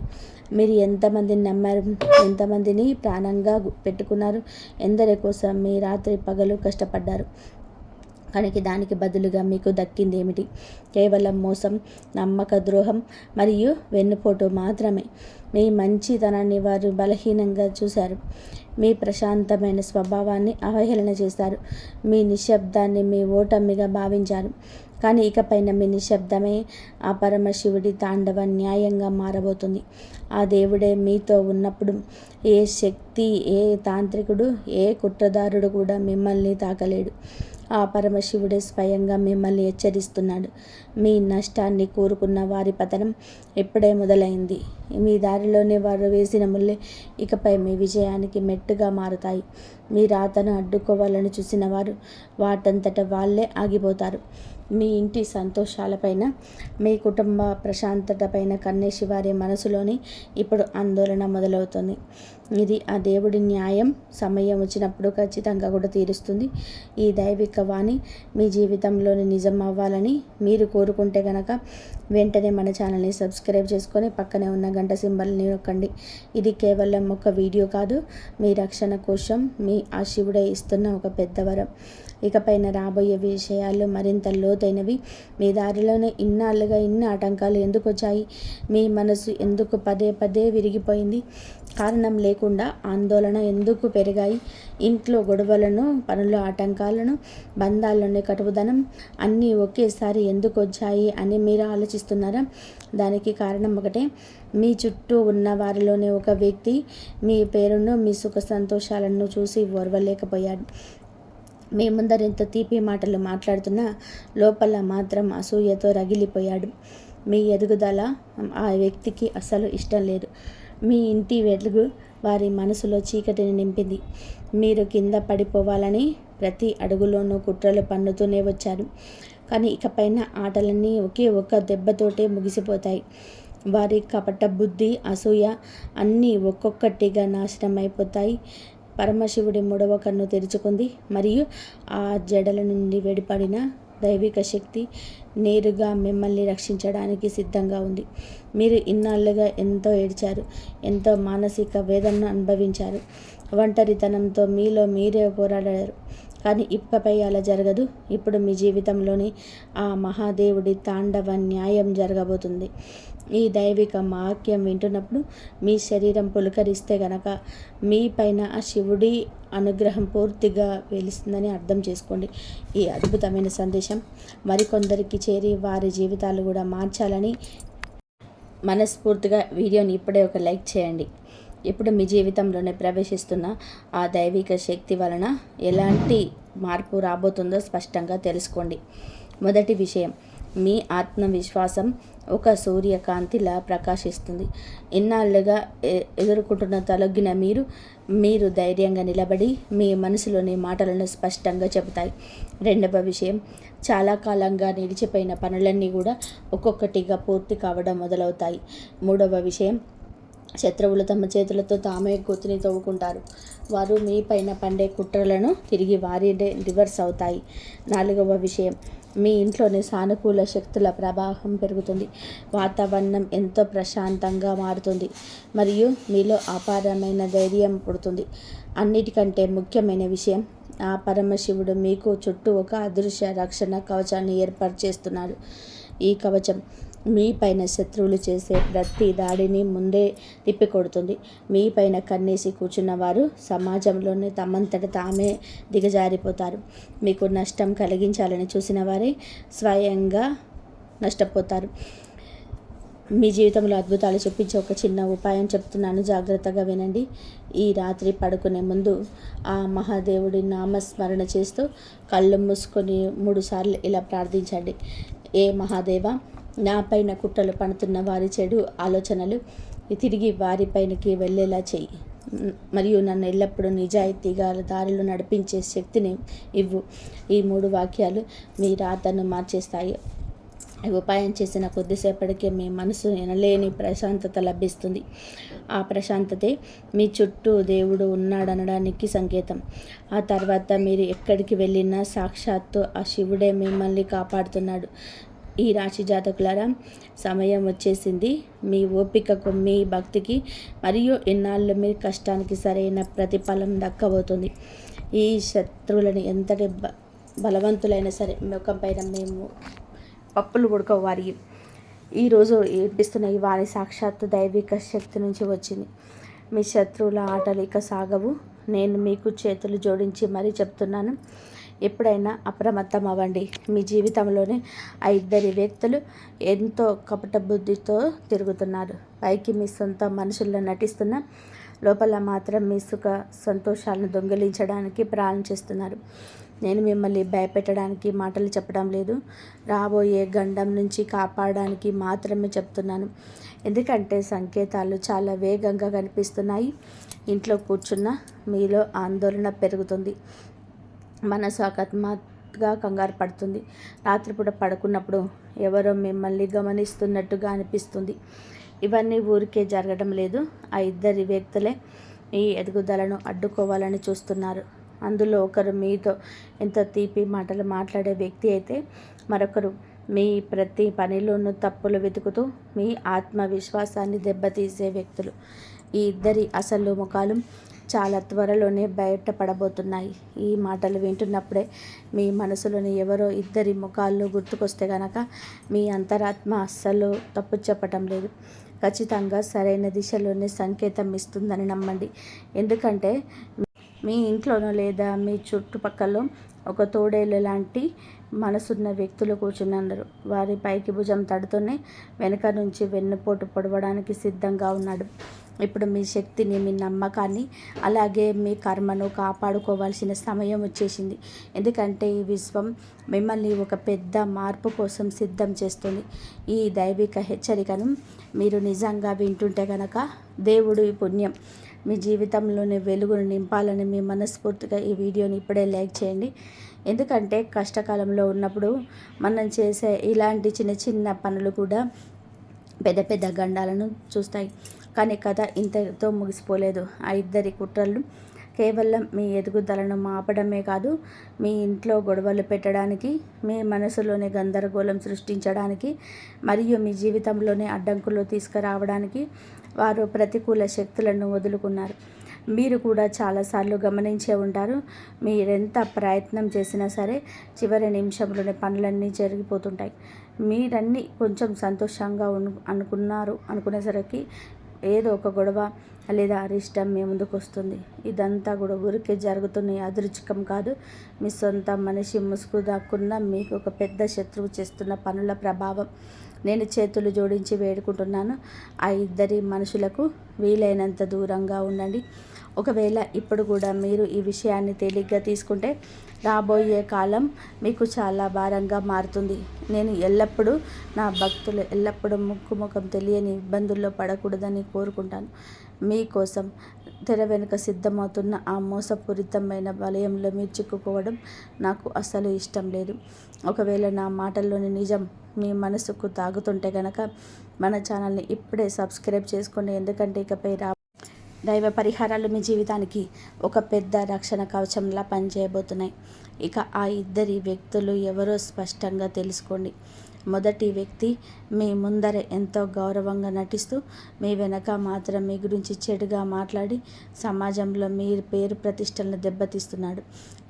మీరు ఎంతమందిని నమ్మారు, ఎంతమందిని ప్రాణంగా పెట్టుకున్నారు, ఎందరి కోసం మీ రాత్రి పగలు కష్టపడ్డారు. కనుక దానికి బదులుగా మీకు దక్కింది ఏమిటి? కేవలం మోసం, నమ్మక ద్రోహం మరియు వెన్నుపోటు మాత్రమే. మీ మంచితనాన్ని వారు బలహీనంగా చూశారు. మీ ప్రశాంతమైన స్వభావాన్ని అవహేళన చేశారు. మీ నిశ్శబ్దాన్ని మీ ఓటమిగా భావించారు. కానీ ఇకపైన మీ నిశ్శబ్దమే ఆ పరమశివుడి తాండవ న్యాయంగా మారబోతుంది. ఆ దేవుడే మీతో ఉన్నప్పుడు ఏ శక్తి, ఏ తాంత్రికుడు, ఏ కుట్రదారుడు కూడా మిమ్మల్ని తాకలేడు. ఆ పరమశివుడే స్వయంగా మిమ్మల్ని హెచ్చరిస్తున్నాడు. మీ నష్టాన్ని కోరుకున్న వారి పతనం ఎప్పుడే మొదలైంది. మీ దారిలోనే వారు వేసిన ముళ్ళే ఇకపై మీ విజయానికి మెట్టుగా మారుతాయి. మీ రాతను అడ్డుకోవాలని చూసిన వారు వాటంతట వాళ్ళే ఆగిపోతారు. మీ ఇంటి సంతోషాలపైన, మీ కుటుంబ ప్రశాంతతపైన కన్నేసి వారి మనసులోని ఇప్పుడు ఆందోళన మొదలవుతుంది. ఇది ఆ దేవుడి న్యాయం సమయం వచ్చినప్పుడు ఖచ్చితంగా కూడా తీరుస్తుంది. ఈ దైవిక వాణి మీ జీవితంలోని నిజం అవ్వాలని మీరు కోరుకుంటే కనుక వెంటనే మన ఛానల్ని సబ్స్క్రైబ్ చేసుకొని పక్కనే ఉన్న గంట సింబల్ని నొక్కండి. ఇది కేవలం ఒక వీడియో కాదు, మీ రక్షణ కోసం మీ ఆ శివుడే ఇస్తున్న ఒక పెద్ద వరం. ఇకపైన రాబోయే విషయాలు మరింత లోతైనవి. మీ దారిలోనే ఇన్నాళ్ళుగా ఇన్ని ఆటంకాలు ఎందుకు వచ్చాయి? మీ మనసు ఎందుకు పదే పదే విరిగిపోయింది? కారణం లేకుండా ఆందోళన ఎందుకు పెరిగాయి? ఇంట్లో గొడవలను, పనుల ఆటంకాలను, బంధాల్లోని కటువుదనం అన్నీ ఒకేసారి ఎందుకు వచ్చాయి అని మీరు ఆలోచిస్తున్నారా? దానికి కారణం ఒకటే. మీ చుట్టూ ఉన్న వారిలోనే ఒక వ్యక్తి మీ పేరును, మీ సుఖ సంతోషాలను చూసి ఓర్వలేకపోయాడు. మీ ముందర ఎంత తీపి మాటలు మాట్లాడుతున్నా లోపల మాత్రం అసూయతో రగిలిపోయాడు. మీ ఎదుగుదల ఆ వ్యక్తికి అసలు ఇష్టం లేదు. మీ ఇంటి వెలుగు వారి మనసులో చీకటిని నింపింది. మీరు కింద పడిపోవాలని ప్రతి అడుగులోనూ కుట్రలు పన్నుతూనే వచ్చారు. కానీ ఇకపైన ఆటలన్నీ ఒకే ఒక్క దెబ్బతోటే ముగిసిపోతాయి. వారి కపట బుద్ధి, అసూయ అన్నీ ఒక్కొక్కటిగా నాశనం అయిపోతాయి. పరమశివుడి మూడవ కన్ను తెరుచుకుంది మరియు ఆ జడల నుండి వెడిపడిన దైవిక శక్తి నేరుగా మిమ్మల్ని రక్షించడానికి సిద్ధంగా ఉంది. మీరు ఇన్నాళ్ళుగా ఎంతో ఏడ్చారు, ఎంతో మానసిక వేదనను అనుభవించారు, ఒంటరితనంతో మీలో మీరే పోరాడారు. కానీ ఇకపై అలా జరగదు. ఇప్పుడు మీ జీవితంలోని ఆ మహాదేవుడి తాండవ న్యాయం జరగబోతుంది. ఈ దైవిక వాక్యం వింటున్నప్పుడు మీ శరీరం పులకరిస్తే గనక మీ పైన ఆ శివుడి అనుగ్రహం పూర్తిగా వెలుస్తుందని అర్థం చేసుకోండి. ఈ అద్భుతమైన సందేశం మరికొందరికి చేరి వారి జీవితాలు కూడా మార్చాలని మనస్ఫూర్తిగా వీడియోని ఇప్పుడే ఒక లైక్ చేయండి. ఇప్పుడు మీ జీవితంలోనే ప్రవేశిస్తున్న ఆ దైవిక శక్తి వలన ఎలాంటి మార్పు రాబోతుందో స్పష్టంగా తెలుసుకోండి. మొదటి విషయం, మీ ఆత్మవిశ్వాసం ఒక సూర్యకాంతిలా ప్రకాశిస్తుంది. ఇన్నాళ్ళుగా ఎదుర్కొంటున్న తొలగిన మీరు ధైర్యంగా నిలబడి మీ మనసులోని మాటలను స్పష్టంగా చెబుతాయి. రెండవ విషయం, చాలా కాలంగా నిలిచిపోయిన పనులన్నీ కూడా ఒక్కొక్కటిగా పూర్తి కావడం మొదలవుతాయి. మూడవ విషయం, శత్రువులు తమ చేతులతో తామే గొంతుని తవ్వుకుంటారు. వారు మీ పైన పండే కుట్రలను తిరిగి వారినే రివర్స్ అవుతాయి. నాలుగవ విషయం, మీ ఇంట్లోని సానుకూల శక్తుల ప్రవాహం పెరుగుతుంది. వాతావరణం ఎంతో ప్రశాంతంగా మారుతుంది మరియు మీలో అపారమైన ధైర్యం పుడుతుంది. అన్నిటికంటే ముఖ్యమైన విషయం, ఆ పరమశివుడు మీకు చుట్టూ ఒక అదృశ్య రక్షణ కవచాన్ని ఏర్పాటు చేస్తున్నాడు. ఈ కవచం మీ పైన శత్రువులు చేసే ప్రతి దాడిని ముందే తిప్పికొడుతుంది. మీ పైన కన్నేసి కూర్చున్న వారు సమాజంలోనే తమంతట తామే దిగజారిపోతారు. మీకు నష్టం కలిగించాలని చూసిన వారే స్వయంగా నష్టపోతారు. మీ జీవితంలో అద్భుతాలు చూపించే ఒక చిన్న ఉపాయం చెప్తున్నాను, జాగ్రత్తగా వినండి. ఈ రాత్రి పడుకునే ముందు ఆ మహాదేవుడి నామస్మరణ చేస్తూ కళ్ళు మూసుకొని 3 సార్లు ఇలా ప్రార్థించండి. ఏ మహాదేవ, నా పైన కుట్రలు పడుతున్న వారి చెడు ఆలోచనలు తిరిగి వారిపైనకి వెళ్ళేలా చెయ్యి మరియు నన్ను ఎల్లప్పుడూ నిజాయితీగా దారిలో నడిపించే శక్తిని ఇవ్వు. ఈ 3 వాక్యాలు మీ రాతను మార్చేస్తాయి. ఈ ఉపాయం చేసిన కొద్దిసేపటికే మీ మనసు ఎనలేని ప్రశాంతత లభిస్తుంది. ఆ ప్రశాంతతే మీ చుట్టూ దేవుడు ఉన్నాడనడానికి సంకేతం. ఆ తర్వాత మీరు ఎక్కడికి వెళ్ళినా సాక్షాత్తు ఆ శివుడే మిమ్మల్ని కాపాడుతున్నాడు. ఈ రాశి జాతకులారా, సమయం వచ్చేసింది. మీ ఓపికకు, మీ భక్తికి మరియు ఇన్నాళ్ళు మీ కష్టానికి సరైన ప్రతిఫలం దక్కబోతుంది. ఈ శత్రువులను బలవంతులైనా సరే ముఖం పైన మేము పప్పులు వారి ఈరోజు ఏడ్పిస్తున్న ఈ వారి సాక్షాత్తు దైవిక శక్తి నుంచి వచ్చింది. మీ శత్రువుల ఆటలు ఇక సాగవు. నేను మీకు చేతులు జోడించి మరీ చెప్తున్నాను, ఎప్పుడైనా అప్రమత్తం అవ్వండి. మీ జీవితంలోనే ఆ ఇద్దరి వ్యక్తులు ఎంతో కపట బుద్ధితో తిరుగుతున్నారు. పైకి మీ సొంత మనుషుల్లో నటిస్తున్న లోపల మాత్రం మీ సుఖ సంతోషాలను దొంగిలించడానికి ప్రాణం చేస్తున్నారు. నేను మిమ్మల్ని భయపెట్టడానికి మాటలు చెప్పడం లేదు, రాబోయే గండం నుంచి కాపాడడానికి మాత్రమే చెప్తున్నాను. ఎందుకంటే సంకేతాలు చాలా వేగంగా కనిపిస్తున్నాయి. ఇంట్లో కూర్చున్న మీలో ఆందోళన పెరుగుతుంది, మనసు అకస్మాత్తుగా కంగారు పడుతుంది. రాత్రిపూట పడుకున్నప్పుడు ఎవరో మిమ్మల్ని గమనిస్తున్నట్టుగా అనిపిస్తుంది. ఇవన్నీ ఊరికే జరగడం లేదు. ఆ ఇద్దరి వ్యక్తులే మీ ఎదుగుదలను అడ్డుకోవాలని చూస్తున్నారు. అందులో ఒకరు మీతో ఎంత తీపి మాటలు మాట్లాడే వ్యక్తి అయితే, మరొకరు మీ ప్రతి పనిలోనూ తప్పులు వెతుకుతూ మీ ఆత్మవిశ్వాసాన్ని దెబ్బతీసే వ్యక్తులు. ఈ ఇద్దరి అసలు ముఖాలు చాలా త్వరలోనే బయటపడబోతున్నాయి. ఈ మాటలు వింటున్నప్పుడే మీ మనసులోని ఎవరో ఇద్దరి ముఖాలు గుర్తుకొస్తే గనక మీ అంతరాత్మ అస్సలు తప్పు చెప్పటం లేదు, ఖచ్చితంగా సరైన దిశలోనే సంకేతం ఇస్తుందని నమ్మండి. ఎందుకంటే మీ ఇంట్లోనో లేదా మీ చుట్టుపక్కల ఒక తోడేలు లాంటి మనసున్న వ్యక్తులు కూర్చున్నారు. వారి పైకి భుజం తడుతూనే వెనుక నుంచి వెన్నుపోటు పొడవడానికి సిద్ధంగా ఉన్నాడు. ఇప్పుడు మీ శక్తిని, మీ నమ్మకాన్ని, అలాగే మీ కర్మను కాపాడుకోవాల్సిన సమయం వచ్చేసింది. ఎందుకంటే ఈ విశ్వం మిమ్మల్ని ఒక పెద్ద మార్పు కోసం సిద్ధం చేస్తుంది. ఈ దైవిక హెచ్చరికను మీరు నిజంగా వింటుంటే కనుక దేవుడు ఈ పుణ్యం మీ జీవితంలోని వెలుగును నింపాలని మీ మనస్ఫూర్తిగా ఈ వీడియోని ఇప్పుడే లైక్ చేయండి. ఎందుకంటే కష్టకాలంలో ఉన్నప్పుడు మనం చేసే ఇలాంటి చిన్న చిన్న పనులు కూడా పెద్ద పెద్ద గండాలను చూస్తాయి. కానీ కథ ఇంతతో ముగిసిపోలేదు. ఆ ఇద్దరి కుట్రలు కేవలం మీ ఎదుగుదలను ఆపడమే కాదు, మీ ఇంట్లో గొడవలు పెట్టడానికి, మీ మనసులోనే గందరగోళం సృష్టించడానికి, మరియు మీ జీవితంలోనే అడ్డంకులు తీసుకురావడానికి వారు ప్రతికూల శక్తులను వదులుకున్నారు. మీరు కూడా చాలాసార్లు గమనించే ఉంటారు, మీరెంత ప్రయత్నం చేసినా సరే చివరి నిమిషంలోనే పనులన్నీ జరిగిపోతుంటాయి. మీరన్నీ కొంచెం సంతోషంగా అనుకునేసరికి ఏదో ఒక గొడవ లేదా అరిష్టం మీ ముందుకు వస్తుంది. ఇదంతా కూడా ఊరికే జరుగుతున్న యాదృచ్ఛికం కాదు, మీ సొంత మనిషి ముసుగు దాక్కున్న మీకు ఒక పెద్ద శత్రువు చేస్తున్న పనుల ప్రభావం. నేను చేతులు జోడించి వేడుకుంటున్నాను, ఆ ఇద్దరి మనుషులకు వీలైనంత దూరంగా ఉండండి. ఒకవేళ ఇప్పుడు కూడా మీరు ఈ విషయాన్ని తేలిగ్గా తీసుకుంటే రాబోయే కాలం మీకు చాలా భారంగా మారుతుంది. నేను ఎల్లప్పుడూ నా భక్తులు ఎల్లప్పుడూ ముఖం తెలియని ఇబ్బందుల్లో పడకూడదని కోరుకుంటాను. మీకోసం తెర వెనుక సిద్ధమవుతున్న ఆ మోసపూరితమైన వలయంలో మీరు చిక్కుకోవడం నాకు అస్సలు ఇష్టం లేదు. ఒకవేళ నా మాటల్లోని నిజం మీ మనసుకు తాగుతుంటే కనుక మన ఛానల్ని ఇప్పుడే సబ్స్క్రైబ్ చేసుకోండి. ఎందుకంటే ఇకపై దైవ పరిహారాలు మీ జీవితానికి ఒక పెద్ద రక్షణ కవచంలా పనిచేయబోతున్నాయి. ఇక ఆ ఇద్దరి వ్యక్తులు ఎవరో స్పష్టంగా తెలుసుకోండి. మొదటి వ్యక్తి మీ ముందర ఎంతో గౌరవంగా నటిస్తూ మీ వెనక మాత్రం మీ గురించి చెడుగా మాట్లాడి సమాజంలో మీ పేరు ప్రతిష్టలను దెబ్బతీస్తున్నాడు.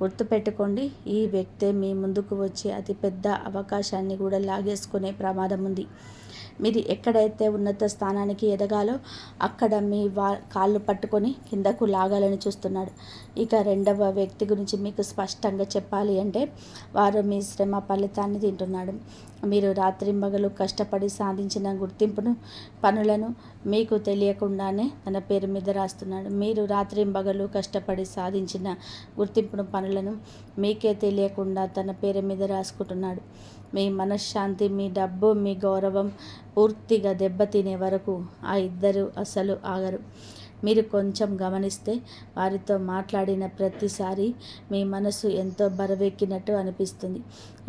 గుర్తుపెట్టుకోండి, ఈ వ్యక్తే మీ ముందుకు వచ్చే అతిపెద్ద అవకాశాన్ని కూడా లాగేసుకునే ప్రమాదం ఉంది. మీరు ఎక్కడైతే ఉన్నత స్థానానికి ఎదగాలో అక్కడ మీ కాళ్ళు పట్టుకొని కిందకు లాగాలని చూస్తున్నాడు. ఇక రెండవ వ్యక్తి గురించి మీకు స్పష్టంగా చెప్పాలి అంటే, వారు మీ శ్రమ ఫలితాన్ని తింటున్నాడు. మీరు రాత్రింబగలు కష్టపడి సాధించిన పనులను మీకు తెలియకుండానే తన పేరు మీద రాస్తున్నాడు. మీరు రాత్రింబగలు కష్టపడి సాధించిన పనులను మీకే తెలియకుండా తన పేరు మీద రాసుకుంటున్నాడు. మీ మనశ్శాంతి, మీ డబ్బు, మీ గౌరవం పూర్తిగా దెబ్బతినే వరకు ఆ ఇద్దరు అసలు ఆగరు. మీరు కొంచెం గమనిస్తే వారితో మాట్లాడిన ప్రతిసారి మీ మనసు ఎంతో బరువెక్కినట్టు అనిపిస్తుంది.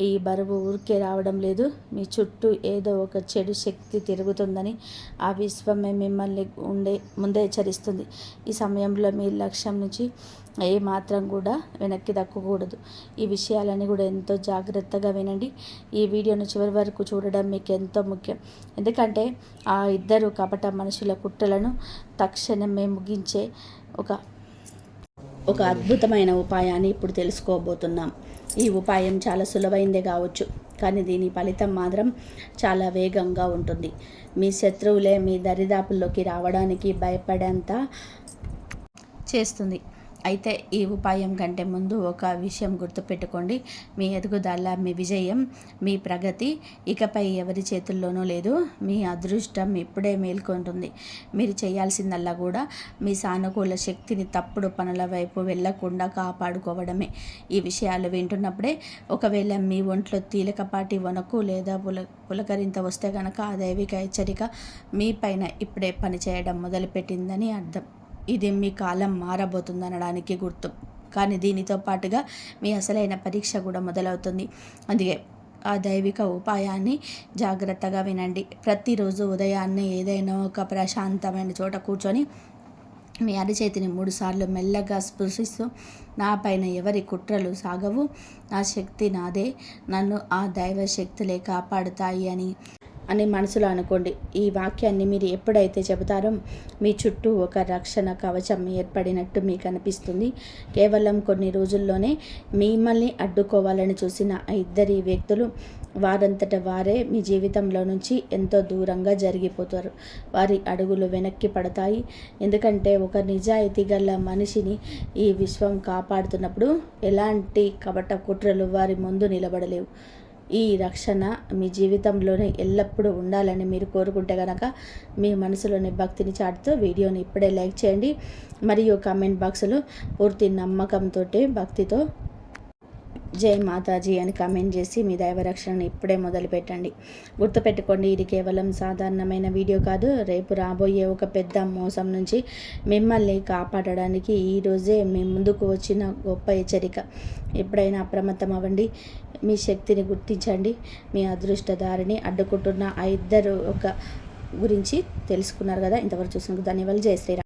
ఈ బరువు ఊరికే రావడం లేదు, మీ చుట్టూ ఏదో ఒక చెడు శక్తి తిరుగుతుందని ఆ విశ్వమే మిమ్మల్ని ముందే హెచ్చరిస్తుంది. ఈ సమయంలో మీ లక్ష్యం నుంచి ఏ మాత్రం కూడా వెనక్కి దక్కకూడదు. ఈ విషయాలన్నీ కూడా ఎంతో జాగ్రత్తగా వినండి. ఈ వీడియోను చివరి వరకు చూడడం మీకు ఎంతో ముఖ్యం. ఎందుకంటే ఆ ఇద్దరు కపట మనుషుల కుట్రలను తక్షణమే ముగించే ఒక అద్భుతమైన ఉపాయాన్ని ఇప్పుడు తెలుసుకోబోతున్నాం. ఈ ఉపాయం చాలా సులభైందే కావచ్చు, కానీ దీని ఫలితం మాత్రం చాలా వేగంగా ఉంటుంది. మీ శత్రువులే మీ దరిదాపుల్లోకి రావడానికి భయపడేంత చేస్తుంది. అయితే ఈ ఉపాయం కంటే ముందు ఒక విషయం గుర్తుపెట్టుకోండి. మీ ఎదుగుదల, మీ విజయం, మీ ప్రగతి ఇకపై ఎవరి చేతుల్లోనూ లేదు. మీ అదృష్టం ఇప్పుడే మేల్కొంటుంది. మీరు చేయాల్సిందల్లా కూడా మీ సానుకూల శక్తిని తప్పుడు పనుల వైపు వెళ్లకుండా కాపాడుకోవడమే. ఈ విషయాలు వింటున్నప్పుడే ఒకవేళ మీ ఒంట్లో తేలికపాటి వణుకు లేదా పులకరింత వస్తే కనుక ఆ దైవిక హెచ్చరిక మీ పైన ఇప్పుడే పనిచేయడం మొదలుపెట్టిందని అర్థం. ఇది మీ కాలం మారబోతుందనడానికి గుర్తు. కానీ దీనితో పాటుగా మీ అసలైన పరీక్ష కూడా మొదలవుతుంది. అందుకే ఆ దైవిక ఉపాయాన్ని జాగ్రత్తగా వినండి. ప్రతిరోజు ఉదయాన్నే ఏదైనా ఒక ప్రశాంతమైన చోట కూర్చొని మీ అరిచేతిని 3 సార్లు మెల్లగా స్పృశిస్తూ, నా పైన ఎవరి కుట్రలు సాగవు, నా శక్తి నాదే, నన్ను ఆ దైవ శక్తులే కాపాడుతాయి అని మనసులో అనుకోండి. ఈ వాక్యాన్ని మీరు ఎప్పుడైతే చెబుతారో మీ చుట్టూ ఒక రక్షణ కవచం ఏర్పడినట్టు మీకు అనిపిస్తుంది. కేవలం కొన్ని రోజుల్లోనే మిమ్మల్ని అడ్డుకోవాలని చూసిన ఆ ఇద్దరి వ్యక్తులు వారంతట వారే మీ జీవితంలో నుంచి ఎంతో దూరంగా జరిగిపోతారు. వారి అడుగులు వెనక్కి పడతాయి. ఎందుకంటే ఒక నిజాయితీ గల మనిషిని ఈ విశ్వం కాపాడుతున్నప్పుడు ఎలాంటి కపట కుట్రలు వారి ముందు నిలబడలేవు. ఈ రక్షణ మీ జీవితంలోనే ఎల్లప్పుడూ ఉండాలని మీరు కోరుకుంటే కనుక మీ మనసులోని భక్తిని చాటుతూ వీడియోని ఇప్పుడే లైక్ చేయండి. మరియు కామెంట్ బాక్స్లో పూర్తి నమ్మకంతో, భక్తితో జై మాతాజీ అని కామెంట్ చేసి మీ దైవ రక్షణను ఇప్పుడే మొదలుపెట్టండి. గుర్తుపెట్టుకోండి, ఇది కేవలం సాధారణమైన వీడియో కాదు. రేపు రాబోయే ఒక పెద్ద మోసం నుంచి మిమ్మల్ని కాపాడడానికి ఈరోజే మీ ముందుకు వచ్చిన గొప్ప హెచ్చరిక. ఎప్పుడైనా అప్రమత్తం అవ్వండి. మీ శక్తిని గుర్తించండి. మీ అదృష్టదారిని అడ్డుకుంటున్న ఆ ఇద్దరు గురించి తెలుసుకున్నారు కదా. ఇంతవరకు చూసినందుకు ధన్యవాదాలు. జై శ్రీరామ్.